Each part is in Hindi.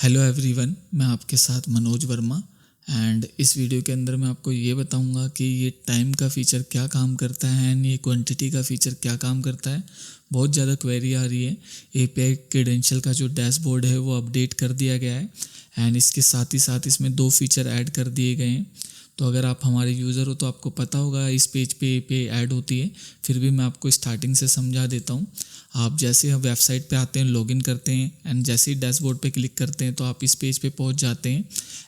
हेलो एवरीवन, मैं आपके साथ मनोज वर्मा। एंड इस वीडियो के अंदर मैं आपको ये बताऊंगा कि ये टाइम का फ़ीचर क्या काम करता है एंड ये क्वांटिटी का फ़ीचर क्या काम करता है। बहुत ज़्यादा क्वेरी आ रही है। एपीआई क्रेडेंशियल का जो डैशबोर्ड है वो अपडेट कर दिया गया है एंड इसके साथ ही साथ इसमें 2 फीचर ऐड कर दिए गए हैं। तो अगर आप हमारे यूज़र हो तो आपको पता होगा इस पेज पे एपीआई ऐड होती है। फिर भी मैं आपको स्टार्टिंग से समझा देता हूँ। आप जैसे हम वेबसाइट पे आते हैं, लॉगिन करते हैं एंड जैसे ही डैशबोर्ड पे क्लिक करते हैं तो आप इस पेज पे पहुंच जाते हैं।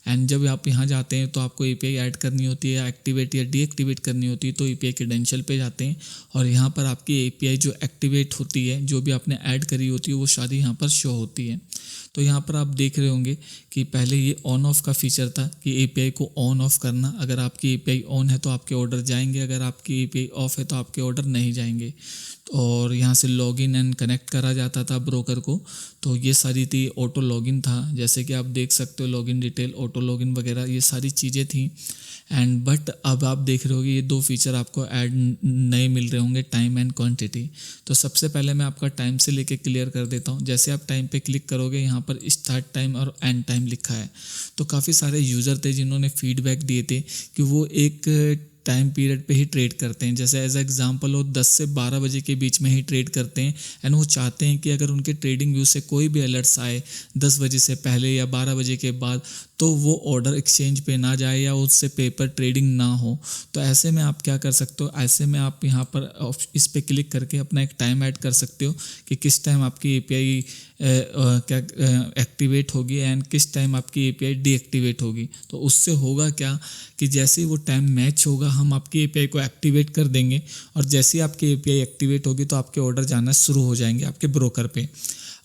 एंड जब आप यहाँ जाते हैं तो आपको एपीआई ऐड करनी होती है, एक्टिवेट या डीएक्टिवेट करनी होती है। तो एपीआई क्रेडेंशियल पे जाते हैं और यहाँ पर आपकी एपीआई जो एक्टिवेट होती है, जो भी आपने ऐड करी होती है, वो सारी यहाँ पर शो होती है। तो यहाँ पर आप देख रहे होंगे कि पहले ये ऑन ऑफ का फीचर था कि एपीआई को ऑन ऑफ करना। अगर आपकी एपीआई ऑन है तो आपके ऑर्डर जाएंगे, अगर आपकी एपीआई ऑफ है तो आपके ऑर्डर नहीं जाएंगे। और यहाँ से लॉगिन एंड कनेक्ट करा जाता था ब्रोकर को। तो ये सारी थी, ऑटो लॉगिन था, जैसे कि आप देख सकते हो, लॉगिन डिटेल, ऑटो लॉगिन वगैरह ये सारी चीज़ें थी। एंड बट अब आप देख रहे होगे ये 2 फीचर आपको ऐड नए मिल रहे होंगे, टाइम एंड क्वांटिटी। तो सबसे पहले मैं आपका टाइम से लेके क्लियर कर देता हूँ। जैसे आप टाइम पे क्लिक करोगे, यहाँ पर स्टार्ट टाइम और एंड टाइम लिखा है। तो काफ़ी सारे यूज़र थे जिन्होंने फीडबैक दिए थे कि वो एक टाइम पीरियड पे ही ट्रेड करते हैं। जैसे एज एग्जांपल वो 10 से 12 बजे के बीच में ही ट्रेड करते हैं एंड वो चाहते हैं कि अगर उनके ट्रेडिंग व्यू से कोई भी अलर्ट्स आए 10 बजे से पहले या 12 बजे के बाद, तो वो ऑर्डर एक्सचेंज पे ना जाए या उससे पेपर ट्रेडिंग ना हो। तो ऐसे में आप क्या कर सकते हो, ऐसे में आप यहाँ पर इस पे क्लिक करके अपना एक टाइम ऐड कर सकते हो कि किस टाइम आपकी एपीआई क्या एक्टिवेट होगी एंड किस टाइम आपकी एपीआई डीएक्टिवेट होगी। तो उससे होगा क्या कि जैसे ही वो टाइम मैच होगा, हम आपकी एपीआई को एक्टिवेट कर देंगे और जैसे ही आपकी एपीआई एक्टिवेट होगी तो आपके ऑर्डर जाना शुरू हो जाएंगे आपके ब्रोकर पे।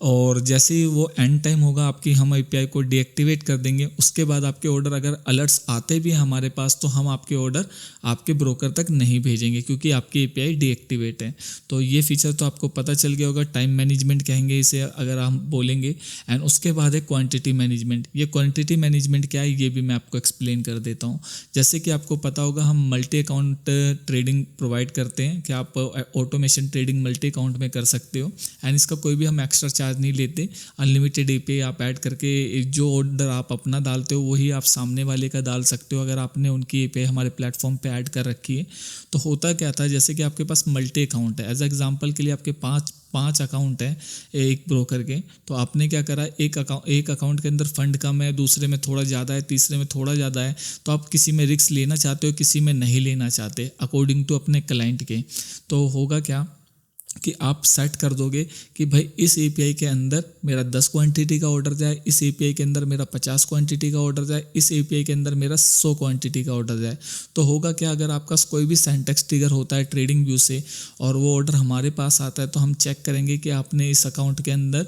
और जैसे ही वो एंड टाइम होगा आपकी, हम एपीआई को डीएक्टिवेट कर देंगे। उसके बाद आपके ऑर्डर अगर अलर्ट्स आते भी हैं हमारे पास तो हम आपके ऑर्डर आपके ब्रोकर तक नहीं भेजेंगे क्योंकि आपकी एपीआई डीएक्टिवेट है। तो ये फीचर तो आपको पता चल गया होगा। टाइम मैनेजमेंट कहेंगे इसे अगर हम बोलेंगे। एंड उसके बाद है क्वांटिटी मैनेजमेंट। ये क्वांटिटी मैनेजमेंट क्या है ये भी मैं आपको एक्सप्लेन कर देता हूँ। जैसे कि आपको पता होगा हम मल्टी अकाउंट ट्रेडिंग प्रोवाइड करते हैं कि आप ऑटोमेशन ट्रेडिंग मल्टी अकाउंट में कर सकते हो एंड इसका कोई भी हम एक्स्ट्रा चार्ज नहीं लेते। अनलिमिटेड एपीआई आप ऐड करके जो ऑर्डर आप अपना डालते हो वही आप सामने वाले का डाल सकते हो अगर आपने उनकी एपीआई हमारे प्लेटफॉर्म पे ऐड कर रखी है। तो होता क्या था, जैसे कि आपके पास मल्टी अकाउंट है, एज एग्जांपल के लिए आपके पाँच अकाउंट है एक ब्रोकर के। तो आपने क्या करा, एक अकाउंट के अंदर फंड कम है, दूसरे में थोड़ा ज़्यादा है, तीसरे में थोड़ा ज़्यादा है। तो आप किसी में रिस्क लेना चाहते हो, किसी में नहीं लेना चाहते अकॉर्डिंग टू अपने क्लाइंट के। तो होगा क्या कि आप सेट कर दोगे कि भाई इस एपीआई के अंदर मेरा 10 क्वांटिटी का ऑर्डर जाए, इस एपीआई के अंदर मेरा 50 क्वांटिटी का ऑर्डर जाए, इस एपीआई के अंदर मेरा 100 क्वांटिटी का ऑर्डर जाए। तो होगा क्या, अगर आपका कोई भी सेंटेक्स ट्रिगर होता है ट्रेडिंग व्यू से और वो ऑर्डर हमारे पास आता है तो हम चेक करेंगे कि आपने इस अकाउंट के अंदर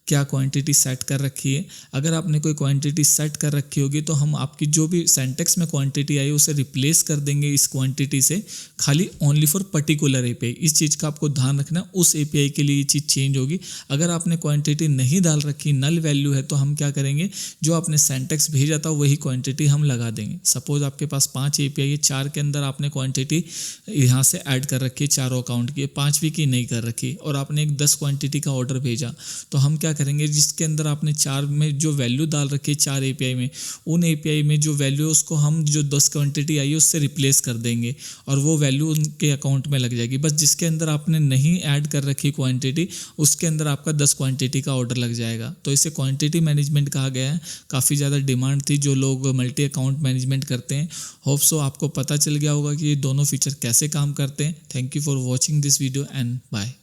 क्या क्वांटिटी सेट कर रखी है। अगर आपने कोई क्वांटिटी सेट कर रखी होगी तो हम आपकी जो भी सेंटेक्स में क्वांटिटी आई उसे रिप्लेस कर देंगे इस क्वांटिटी से, खाली ओनली फॉर पर्टिकुलर एपीआई। इस चीज़ का आपको ध्यान रखना, उस एपीआई के लिए ये चीज़ चेंज होगी। अगर आपने क्वांटिटी नहीं डाल रखी, नल वैल्यू है, तो हम क्या करेंगे, जो आपने सेंटेक्स भेजा था वही क्वांटिटी हम लगा देंगे। सपोज आपके पास 5 एपीआई है, 4 के अंदर आपने क्वांटिटी यहाँ से ऐड कर रखी है, चारों अकाउंट की, 5वीं की नहीं कर रखी और आपने एक 10 क्वांटिटी का ऑर्डर भेजा। तो हम क्या करेंगे, जिसके अंदर आपने 4 में जो वैल्यू डाल रखी है 4 एपीआई में, उन एपीआई में जो वैल्यू है उसको हम जो 10 क्वांटिटी आई है उससे रिप्लेस कर देंगे और वो वैल्यू उनके अकाउंट में लग जाएगी। बस जिसके अंदर आपने नहीं ऐड कर रखी क्वांटिटी उसके अंदर आपका 10 क्वांटिटी का ऑर्डर लग जाएगा। तो इसे क्वांटिटी मैनेजमेंट कहा गया है। काफ़ी ज़्यादा डिमांड थी जो लोग मल्टी अकाउंट मैनेजमेंट करते हैं। होप सो आपको पता चल गया होगा कि ये दोनों फीचर कैसे काम करते हैं। Thank you for watching this video and bye.